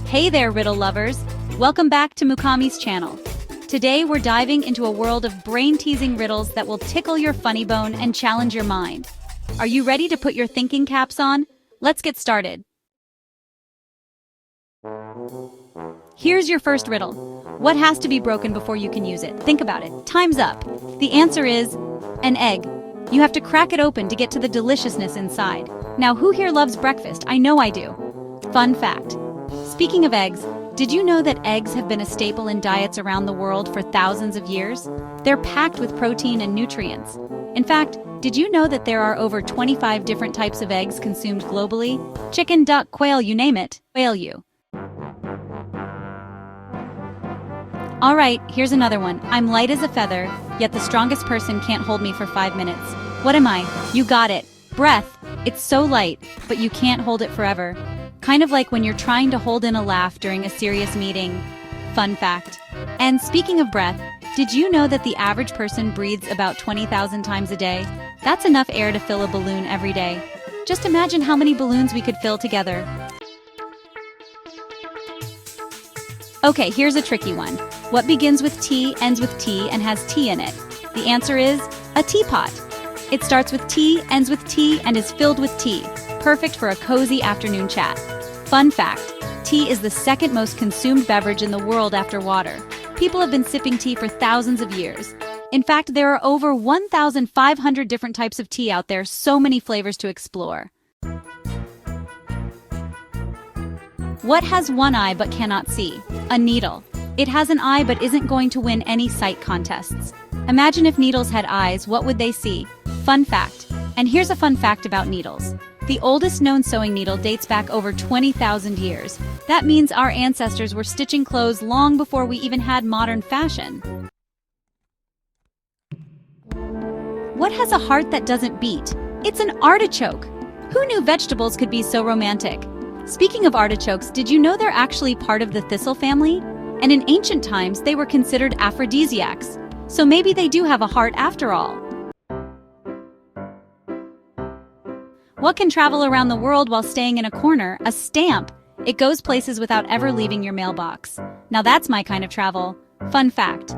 Hey there, riddle lovers! Welcome back to Mukami's channel. Today we're diving into a world of brain-teasing riddles that will tickle your funny bone and challenge your mind. Are you ready to put your thinking caps on? Let's get started. Here's your first riddle. What has to be broken before you can use it? Think about it. Time's up. The answer is an egg. You have to crack it open to get to the deliciousness inside. Now, who here loves breakfast? I know I do. Fun fact. Speaking of eggs, did you know that eggs have been a staple in diets around the world for thousands of years? They're packed with protein and nutrients. In fact, did you know that there are over 25 different types of eggs consumed globally? Chicken, duck, quail, you name it. Quail you. All right, here's another one. I'm light as a feather, yet the strongest person can't hold me for 5 minutes. What am I? You got it. Breath. It's so light, but you can't hold it forever. Kind of like when you're trying to hold in a laugh during a serious meeting. Fun fact. And speaking of breath, did you know that the average person breathes about 20,000 times a day? That's enough air to fill a balloon every day. Just imagine how many balloons we could fill together. Okay, here's a tricky one. What begins with T, ends with T, and has tea in it? The answer is a teapot. It starts with T, ends with T, and is filled with tea. Perfect for a cozy afternoon chat. Fun fact, tea is the second most consumed beverage in the world after water. People have been sipping tea for thousands of years. In fact, there are over 1,500 different types of tea out there, so many flavors to explore. What has one eye but cannot see? A needle. It has an eye but isn't going to win any sight contests. Imagine if needles had eyes, what would they see? Fun fact. And here's a fun fact about needles. The oldest known sewing needle dates back over 20,000 years. That means our ancestors were stitching clothes long before we even had modern fashion. What has a heart that doesn't beat? It's an artichoke. Who knew vegetables could be so romantic? Speaking of artichokes, did you know they're actually part of the thistle family? And in ancient times, they were considered aphrodisiacs. So maybe they do have a heart after all. What can travel around the world while staying in a corner? A stamp. It goes places without ever leaving your mailbox. Now that's my kind of travel. Fun fact.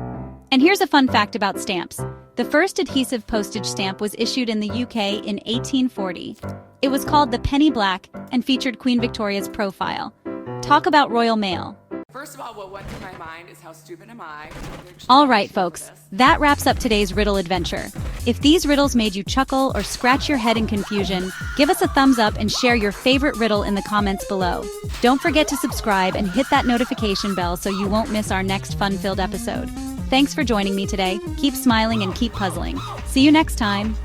And here's a fun fact about stamps. The first adhesive postage stamp was issued in the UK in 1840. It was called the penny black and featured Queen Victoria's profile. Talk about Royal Mail. First of all, what went through my mind is how stupid am I? All right, folks, that wraps up today's riddle adventure. If these riddles made you chuckle or scratch your head in confusion, give us a thumbs up and share your favorite riddle in the comments below. Don't forget to subscribe and hit that notification bell so you won't miss our next fun-filled episode. Thanks for joining me today. Keep smiling and keep puzzling. See you next time.